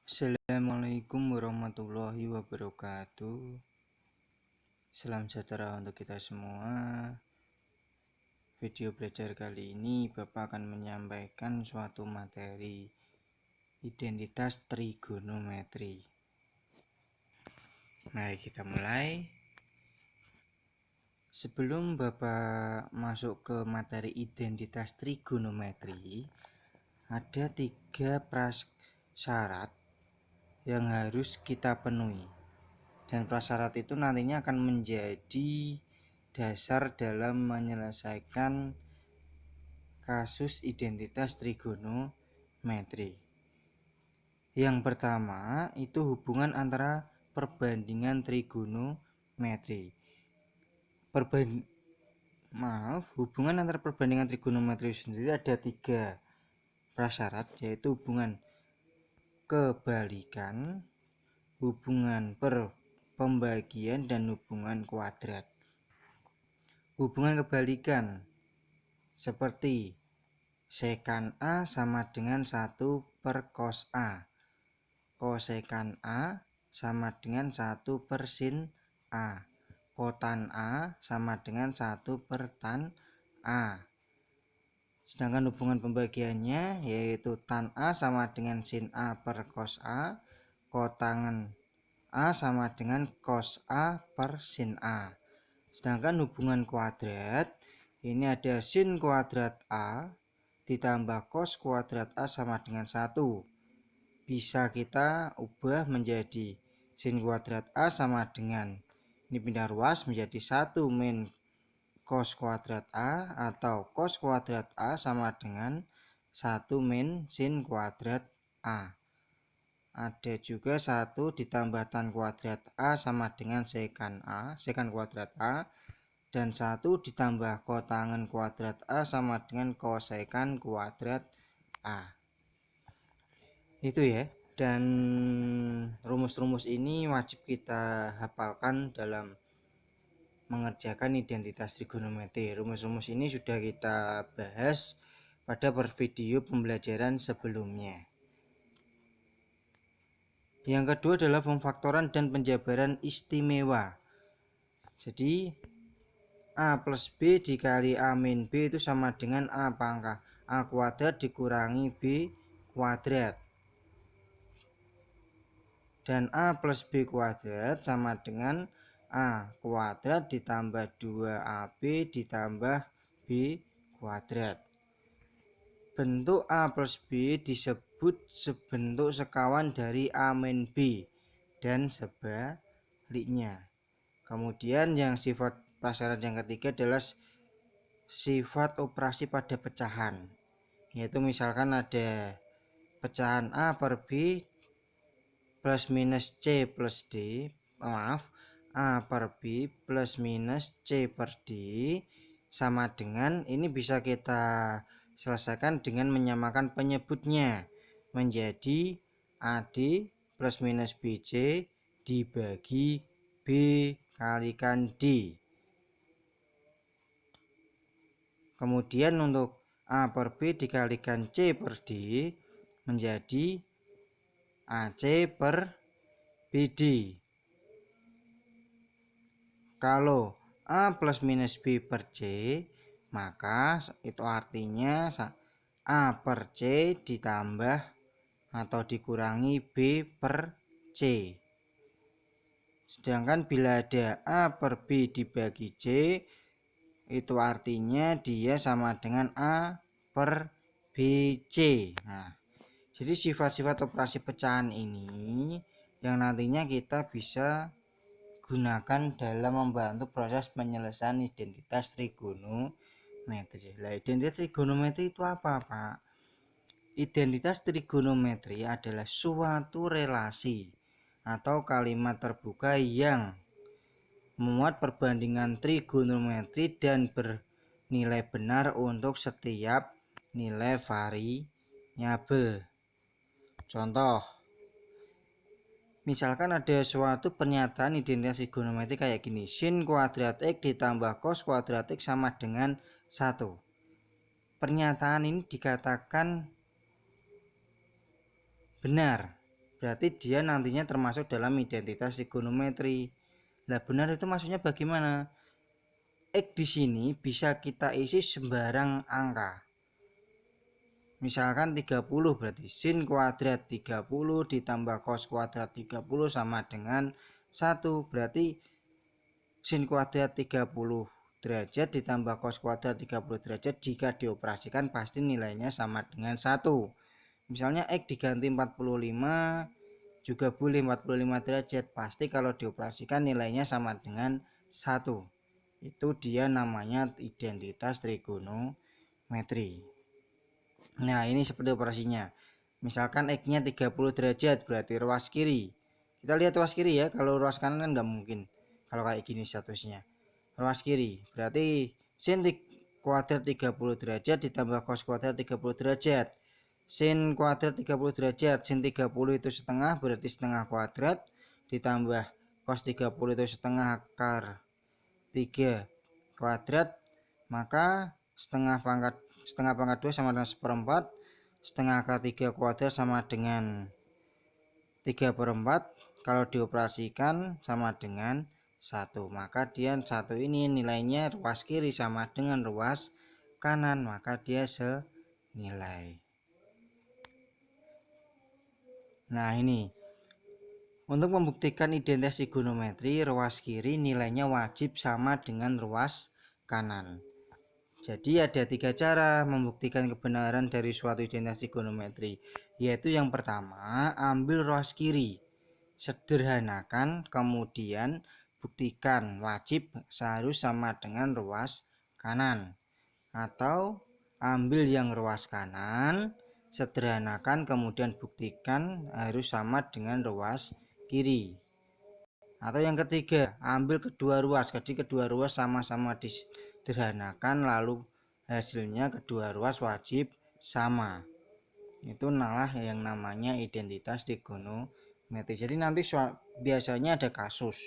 Assalamualaikum warahmatullahi wabarakatuh. Salam sejahtera untuk kita semua. Video belajar kali ini Bapak akan menyampaikan suatu materi identitas trigonometri. Mari kita mulai. Sebelum Bapak masuk ke materi identitas trigonometri, ada 3 prasyarat yang harus kita penuhi. Dan prasyarat itu nantinya akan menjadi dasar dalam menyelesaikan kasus identitas trigonometri. Yang pertama itu hubungan antara perbandingan trigonometri. Hubungan antara perbandingan trigonometri sendiri ada 3 prasyarat, yaitu hubungan kebalikan, hubungan pembagian, dan hubungan kuadrat. Hubungan kebalikan seperti sekan A sama dengan 1 per cos A, kosekan A sama dengan 1 per sin A, kotan A sama dengan 1 per tan A. Sedangkan hubungan pembagiannya yaitu tan A sama dengan sin A per cos A, kotangan A sama dengan cos A per sin A. Sedangkan hubungan kuadrat ini ada sin kuadrat A ditambah cos kuadrat A sama dengan 1. Bisa kita ubah menjadi sin kuadrat A sama dengan, ini pindah ruas menjadi 1 min cos kuadrat A, atau cos kuadrat A sama dengan 1 min sin kuadrat A. Ada juga 1 ditambah tan kuadrat A sama dengan sekan A, sekan kuadrat A, dan 1 ditambah kotangan kuadrat A sama dengan kosekan kuadrat A. Itu ya. Dan rumus-rumus ini wajib kita hafalkan dalam mengerjakan identitas trigonometri. Rumus-rumus ini sudah kita bahas pada video pembelajaran sebelumnya. Yang kedua adalah pemfaktoran dan penjabaran istimewa. Jadi A plus B dikali A min B itu sama dengan A pangkat A kuadrat dikurangi B kuadrat. Dan A plus B kuadrat sama dengan A kuadrat ditambah 2AB ditambah B kuadrat. Bentuk A plus B disebut sebentuk sekawan dari A min B dan sebaliknya. Kemudian yang sifat prasyarat yang ketiga adalah sifat operasi pada pecahan, yaitu misalkan ada pecahan A per B plus minus C plus D, A per B plus minus C per D sama dengan, ini bisa kita selesaikan dengan menyamakan penyebutnya menjadi AD plus minus BC dibagi B kalikan D. Kemudian untuk A per B dikalikan C per D menjadi AC per BD. Kalau A plus minus B per C, maka itu artinya A per C ditambah atau dikurangi B per C. Sedangkan bila ada A per B dibagi C, itu artinya dia sama dengan A per BC. Nah, jadi sifat-sifat operasi pecahan ini yang nantinya kita bisa gunakan dalam membantu proses penyelesaian identitas trigonometri. Nah, identitas trigonometri itu apa, Pak? Identitas trigonometri adalah suatu relasi atau kalimat terbuka yang memuat perbandingan trigonometri dan bernilai benar untuk setiap nilai variabel. Contoh, misalkan ada suatu pernyataan identitas trigonometri kayak gini, sin kuadrat X ditambah cos kuadrat X sama dengan 1. Pernyataan ini dikatakan benar, berarti dia nantinya termasuk dalam identitas trigonometri. Nah, benar itu maksudnya bagaimana? X di sini bisa kita isi sembarang angka. Misalkan 30 berarti sin kuadrat 30 ditambah cos kuadrat 30 sama dengan 1. Berarti sin kuadrat 30 derajat ditambah cos kuadrat 30 derajat jika dioperasikan pasti nilainya sama dengan 1. Misalnya X diganti 45 juga boleh 45 derajat, pasti kalau dioperasikan nilainya sama dengan 1. Itu dia namanya identitas trigonometri. Nah, ini seperti operasinya. Misalkan X-nya 30 derajat berarti ruas kiri. Kita lihat ruas kiri ya, kalau ruas kanan kan nggak mungkin. Kalau kayak gini statusnya. Ruas kiri berarti sin kuadrat 30 derajat ditambah cos kuadrat 30 derajat. Sin kuadrat 30 derajat, sin 30 itu setengah berarti setengah kuadrat ditambah cos 30 itu setengah akar 3 kuadrat, maka setengah pangkat 2 sama dengan 1/4, setengah akar 3 kuadrat sama dengan 3/4, kalau dioperasikan sama dengan 1. Maka dia 1 ini nilainya ruas kiri sama dengan ruas kanan, maka dia senilai. Nah, ini untuk membuktikan identitas trigonometri, ruas kiri nilainya wajib sama dengan ruas kanan. Jadi ada 3 cara membuktikan kebenaran dari suatu identitas trigonometri, yaitu yang pertama, ambil ruas kiri, sederhanakan, kemudian buktikan wajib harus sama dengan ruas kanan. Atau ambil yang ruas kanan, sederhanakan, kemudian buktikan harus sama dengan ruas kiri. Atau yang ketiga, ambil kedua ruas, jadi kedua ruas sama-sama disederhanakan, lalu hasilnya kedua ruas wajib sama. Itu nalah yang namanya identitas trigonometri. Jadi nanti biasanya ada kasus.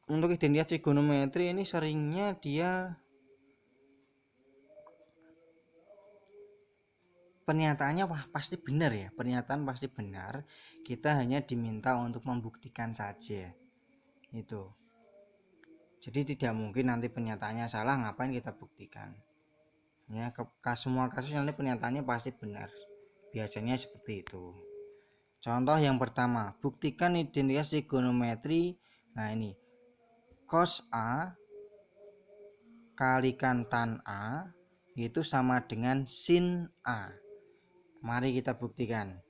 Untuk identitas trigonometri ini seringnya dia pernyataannya pasti benar ya, pernyataan pasti benar, kita hanya diminta untuk membuktikan saja itu. Jadi tidak mungkin nanti pernyataannya salah, ngapain kita buktikan ya. Semua kasus nanti pernyataannya pasti benar, biasanya seperti itu. Contoh yang pertama, buktikan identitas trigonometri. Nah, ini cos A kalikan tan A itu sama dengan sin A. Mari kita buktikan.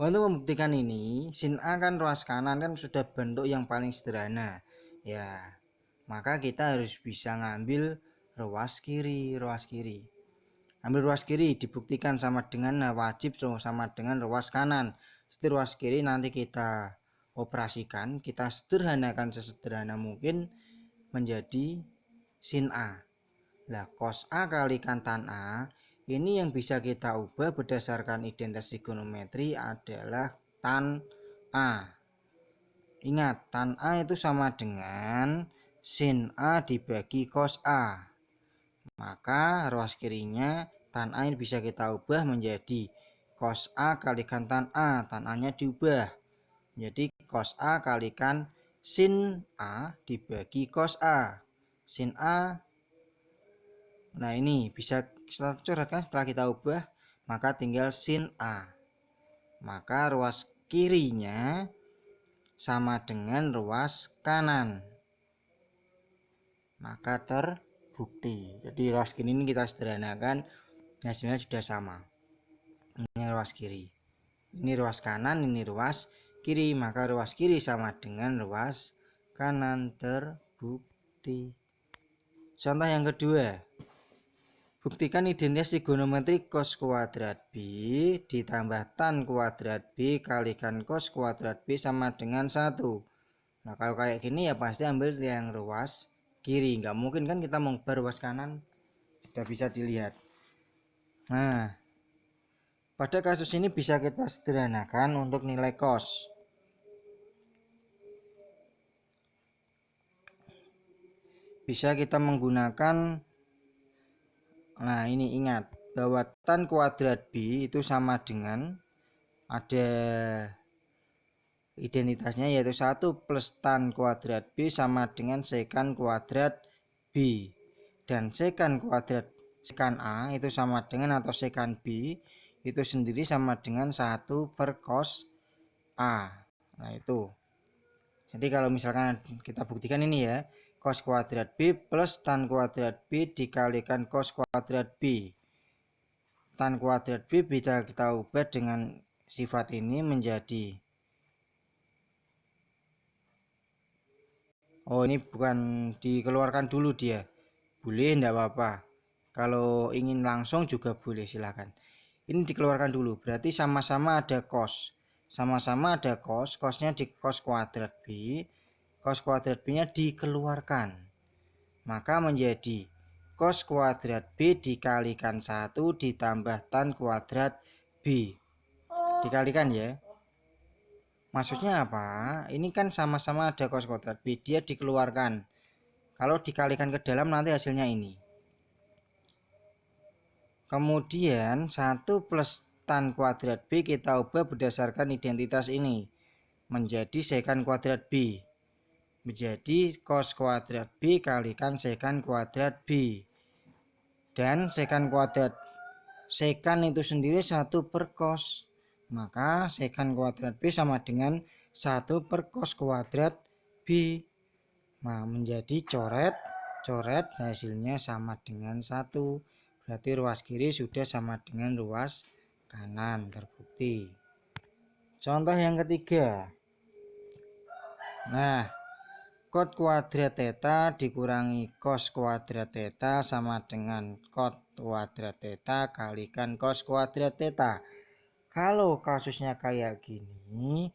Untuk membuktikan ini, sin A kan ruas kanan kan sudah bentuk yang paling sederhana. Ya, maka kita harus bisa ngambil ruas kiri. Ambil ruas kiri dibuktikan sama dengan wajib sama dengan ruas kanan. Jadi ruas kiri nanti kita operasikan, kita sederhanakan sesederhana mungkin menjadi sin A. Nah, cos A kalikan tan A ini yang bisa kita ubah berdasarkan identitas trigonometri adalah tan A. Ingat, tan A itu sama dengan sin A dibagi cos A. Maka ruas kirinya tan A ini bisa kita ubah menjadi cos A kalikan tan A. Tan A-nya diubah menjadi cos A kalikan sin A dibagi cos A. Sin A, nah ini bisa kita coretkan setelah kita ubah, maka tinggal sin A. Maka ruas kirinya sama dengan ruas kanan. Maka terbukti. Jadi ruas kiri ini kita sederhanakan, hasilnya sudah sama. Ini ruas kiri. Ini ruas kanan, ini ruas kiri. Maka ruas kiri sama dengan ruas kanan, terbukti. Contoh yang kedua, buktikan identitas trigonometri cos kuadrat B ditambah tan kuadrat B kalikan cos kuadrat B sama dengan 1. Nah, kalau kayak gini ya pasti ambil yang ruas kiri. Nggak mungkin kan kita mau ruas kanan. Sudah bisa dilihat. Nah, pada kasus ini bisa kita sederhanakan untuk nilai cos. Bisa kita menggunakan, nah ini ingat bahwa tan kuadrat B itu sama dengan ada identitasnya, yaitu 1 plus tan kuadrat B sama dengan sekan kuadrat B, dan sekan kuadrat sekan A itu sama dengan, atau sekan B itu sendiri sama dengan 1 per cos A. Nah itu, jadi kalau misalkan kita buktikan ini ya, cos kuadrat B plus tan kuadrat B dikalikan cos kuadrat B. Tan kuadrat B bisa kita ubah dengan sifat ini menjadi, oh ini bukan dikeluarkan dulu dia, boleh enggak apa-apa, kalau ingin langsung juga boleh, silakan. Ini dikeluarkan dulu, berarti sama-sama ada cos, sama-sama ada cos, cosnya di cos kuadrat B, cos kuadrat B nya dikeluarkan, maka menjadi cos kuadrat B dikalikan 1 ditambah tan kuadrat B, dikalikan ya. Maksudnya apa? Ini kan sama-sama ada cos kuadrat B, dia dikeluarkan. Kalau dikalikan ke dalam nanti hasilnya ini. Kemudian 1 plus tan kuadrat B kita ubah berdasarkan identitas ini menjadi sekan kuadrat B. Menjadi cos kuadrat B kalikan sekan kuadrat B. Dan sekan kuadrat sekan itu sendiri 1 per cos. Maka sekan kuadrat B sama dengan 1 per cos kuadrat B. Nah, menjadi coret hasilnya sama dengan 1. Berarti ruas kiri sudah sama dengan ruas kanan, terbukti. Contoh yang ketiga. Nah, cot kuadrat theta dikurangi cos kuadrat theta sama dengan cot kuadrat theta kalikan cos kuadrat theta. Kalau kasusnya kayak gini,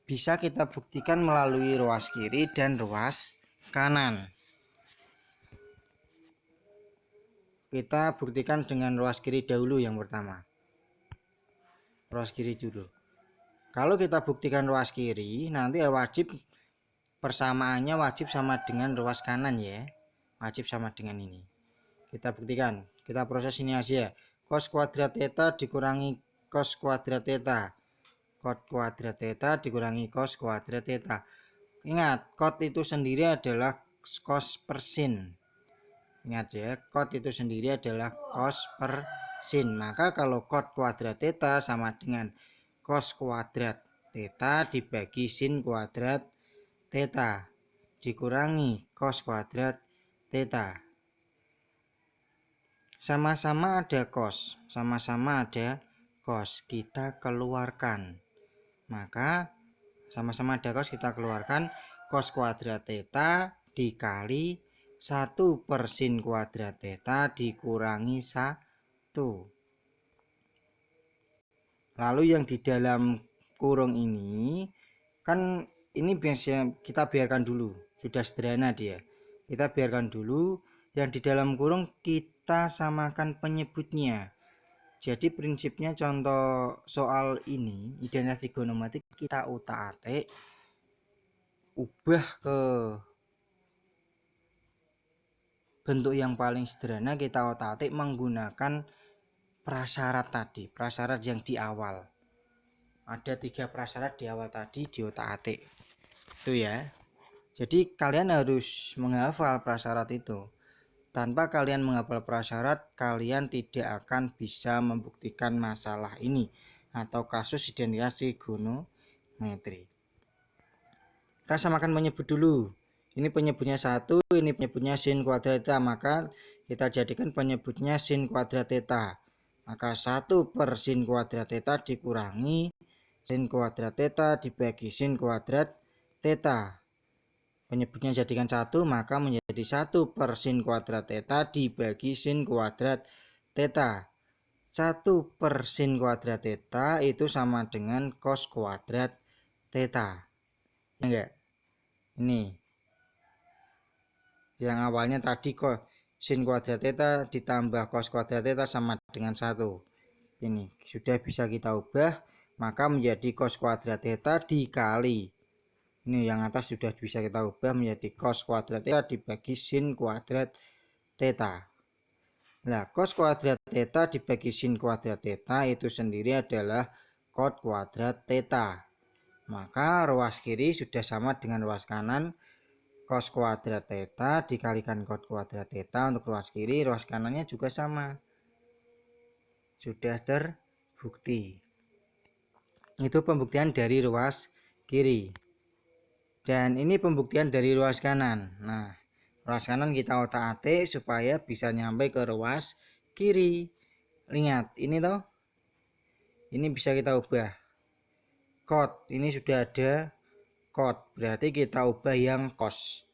bisa kita buktikan melalui ruas kiri dan ruas kanan. Kita buktikan dengan ruas kiri dahulu yang pertama. Ruas kiri dulu. Kalau kita buktikan ruas kiri, nanti wajib persamaannya wajib sama dengan ruas kanan ya. Wajib sama dengan ini. Kita buktikan. Kita proses ini aja. Cos kuadrat theta dikurangi cos kuadrat theta. Cot kuadrat theta dikurangi cos kuadrat theta. Ingat, cot itu sendiri adalah cos per sin. Ingat ya, cot itu sendiri adalah cos per sin. Maka kalau cot kuadrat theta sama dengan cos kuadrat theta dibagi sin kuadrat theta dikurangi cos kuadrat theta. Sama-sama ada cos, sama-sama ada cos, kita keluarkan. Maka sama-sama ada cos, kita keluarkan cos kuadrat theta dikali 1 per sin kuadrat theta dikurangi 1. Lalu yang di dalam kurung ini kan ini biasanya kita biarkan dulu, sudah sederhana dia. Kita biarkan dulu, yang di dalam kurung kita samakan penyebutnya. Jadi prinsipnya contoh soal ini, identitas trigonometrik kita utak-atik, ubah ke bentuk yang paling sederhana, kita otak-atik menggunakan prasyarat tadi, prasyarat yang di awal. Ada 3 prasyarat di awal tadi di otak-atik. Itu ya. Jadi kalian harus menghafal prasyarat itu. Tanpa kalian menghafal prasyarat, kalian tidak akan bisa membuktikan masalah ini atau kasus identitas trigonometri. Kita samakan penyebut dulu. Ini penyebutnya 1, ini penyebutnya sin kuadrat theta, maka kita jadikan penyebutnya sin kuadrat theta. Maka 1 per sin kuadrat theta dikurangi sin kuadrat theta dibagi sin kuadrat theta. Penyebutnya jadikan 1, maka menjadi 1 per sin kuadrat theta dibagi sin kuadrat theta. 1 per sin kuadrat theta itu sama dengan cos kuadrat theta. Ya enggak? Ini. Yang awalnya tadi kok sin kuadrat theta ditambah cos kuadrat theta sama dengan 1. Ini sudah bisa kita ubah, maka menjadi cos kuadrat theta dikali. Ini yang atas sudah bisa kita ubah menjadi cos kuadrat theta dibagi sin kuadrat theta. Nah, cos kuadrat theta dibagi sin kuadrat theta itu sendiri adalah cos kuadrat theta. Maka ruas kiri sudah sama dengan ruas kanan. Cos kuadrat theta dikalikan cos kuadrat theta untuk ruas kiri, ruas kanannya juga sama. Sudah terbukti. Itu pembuktian dari ruas kiri. Dan ini pembuktian dari ruas kanan. Nah, ruas kanan kita otak-atik supaya bisa nyampe ke ruas kiri. Lihat, ini toh. Ini bisa kita ubah. Cos, ini sudah ada cos, berarti kita ubah yang cos.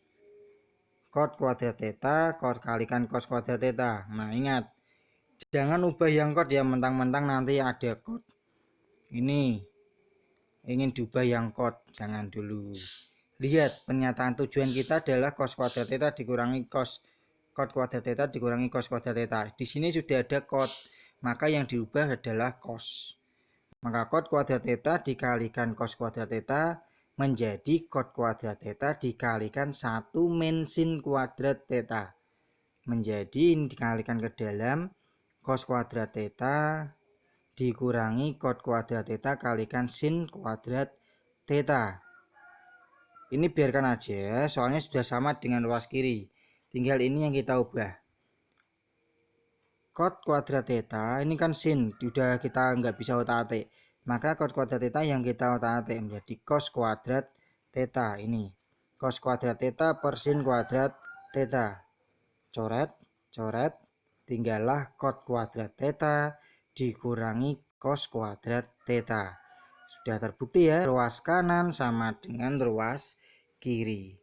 Cos kuadrat theta, cos kalikan cos kuadrat theta. Nah, ingat, jangan ubah yang cos ya, mentang-mentang nanti ada cos. Ini ingin diubah yang cos, jangan dulu. Lihat, pernyataan tujuan kita adalah cos kuadrat theta dikurangi cos kuadrat theta dikurangi cos kuadrat theta. Di sini sudah ada cos, maka yang diubah adalah cos. Maka cos kuadrat theta dikalikan cos kuadrat theta menjadi cos kuadrat theta dikalikan 1 min sin kuadrat theta. Menjadi ini dikalikan ke dalam cos kuadrat theta dikurangi cos kuadrat theta kalikan sin kuadrat theta. Ini biarkan aja, soalnya sudah sama dengan ruas kiri. Tinggal ini yang kita ubah. Cos kuadrat theta ini kan sin, sudah kita nggak bisa otak-atik. Maka cos kuadrat theta yang kita otak-atik menjadi cos kuadrat theta. Ini cos kuadrat theta per sin kuadrat theta. Coret, coret, tinggallah cos kuadrat theta dikurangi cos kuadrat theta. Sudah terbukti ya, ruas kanan sama dengan ruas kiri.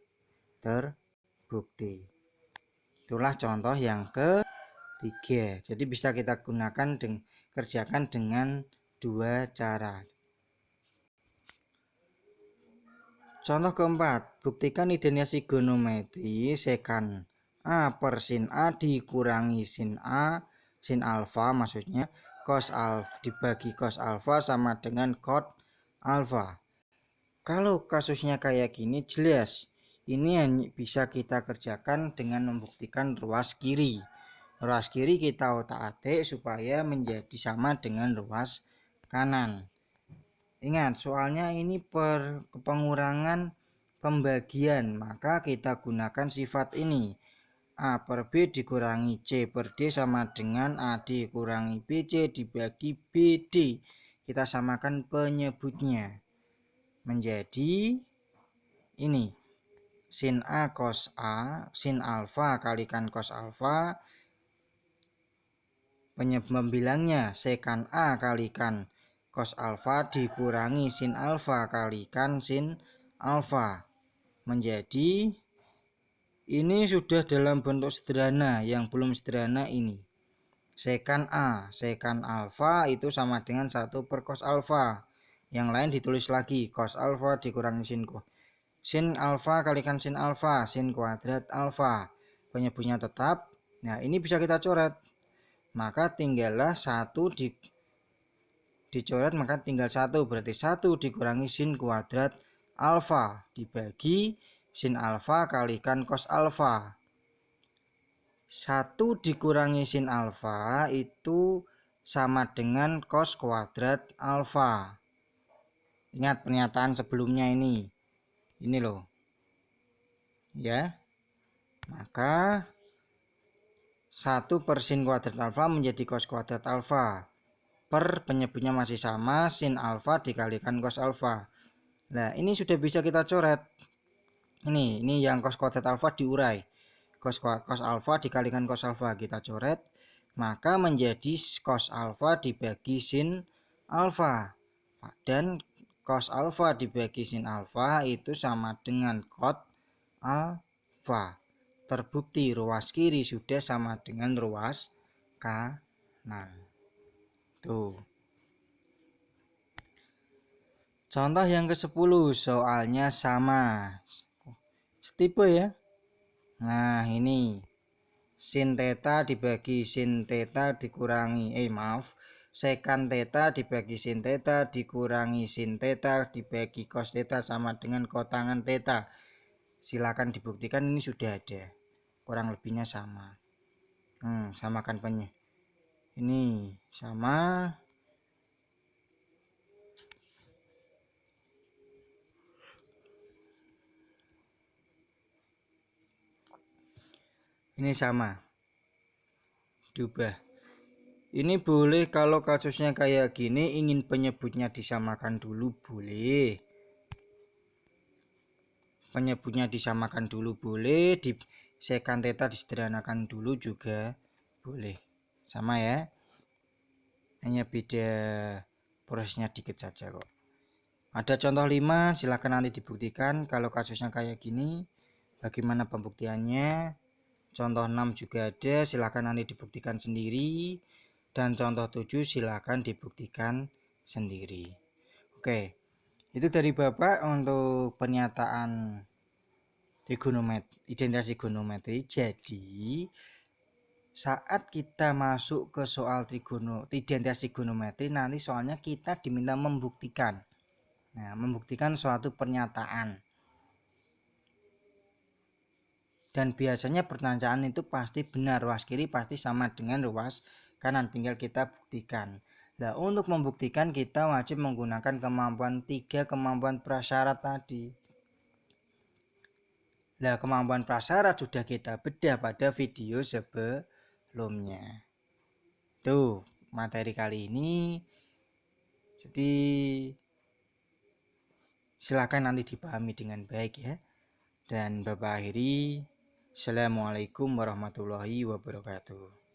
Terbukti. Itulah contoh yang ke 3. Jadi bisa kita gunakan kerjakan dengan dua cara. Contoh keempat, buktikan identitas trigonometri sekan A per sin A dikurangi sin A, sin alfa maksudnya, cos alfa dibagi cos alfa sama dengan cot alfa. Kalau kasusnya kayak gini jelas, ini hanya bisa kita kerjakan dengan membuktikan ruas kiri. Ruas kiri kita otak-atik supaya menjadi sama dengan ruas kanan. Ingat, soalnya ini pengurangan pembagian, maka kita gunakan sifat ini. A per B dikurangi C per D sama dengan AD kurangi BC dibagi BD. Kita samakan penyebutnya. Menjadi ini. Sin A cos A, sin alfa kalikan cos alfa. Pembilangnya sekan A kalikan cos alfa dikurangi sin alfa kalikan sin alfa. Menjadi ini sudah dalam bentuk sederhana, yang belum sederhana ini. Sekan A, sekan alfa itu sama dengan 1 per cos alfa. Yang lain ditulis lagi, cos alfa dikurangi sin alfa kalikan sin alfa, sin kuadrat alfa. Penyebutnya tetap. Nah, ini bisa kita coret. Maka tinggallah 1 dicoret, maka tinggal 1, berarti 1 dikurangi sin kuadrat alfa dibagi sin alfa kalikan cos alfa. 1 dikurangi sin alfa itu sama dengan cos kuadrat alfa. Ingat pernyataan sebelumnya ini loh ya. Maka 1 per sin kuadrat alfa menjadi cos kuadrat alfa per penyebutnya masih sama sin alfa dikalikan cos alfa. Nah, ini sudah bisa kita coret. Ini yang cos kuadrat alfa diurai. Cos alfa dikalikan cos alfa kita coret, maka menjadi cos alfa dibagi sin alfa. Dan cos alfa dibagi sin alfa itu sama dengan cot alfa. Terbukti ruas kiri sudah sama dengan ruas kanan. Tuh. Contoh yang ke-10, soalnya sama. Setipe ya. Nah, ini sin theta dibagi sin theta dikurangi sekan theta dibagi sin theta dikurangi sin theta dibagi cos theta sama dengan kotangan theta. Silakan dibuktikan, ini sudah ada. Kurang lebihnya sama. Samakan ini sama. Ini sama, diubah. Ini boleh kalau kasusnya kayak gini, ingin penyebutnya disamakan dulu boleh. Penyebutnya disamakan dulu boleh, di sekan theta disederhanakan dulu juga boleh. Sama ya. Hanya beda prosesnya dikit saja kok. Ada contoh 5, silakan nanti dibuktikan kalau kasusnya kayak gini. Bagaimana pembuktiannya? Contoh 6 juga ada, silakan nanti dibuktikan sendiri. Dan contoh 7 silakan dibuktikan sendiri. Oke, itu dari Bapak untuk pernyataan trigonometri, identitas trigonometri. Jadi saat kita masuk ke soal identitas trigonometri, nanti soalnya kita diminta membuktikan. Nah, membuktikan suatu pernyataan. Dan biasanya pernyataan itu pasti benar, ruas kiri pasti sama dengan ruas kanan, tinggal kita buktikan. Nah, untuk membuktikan kita wajib menggunakan kemampuan 3 kemampuan prasyarat tadi. Nah, kemampuan prasyarat sudah kita bedah pada video sebelumnya. Tuh, materi kali ini. Jadi silakan nanti dipahami dengan baik ya. Dan Bapak akhiri, Assalamualaikum warahmatullahi wabarakatuh.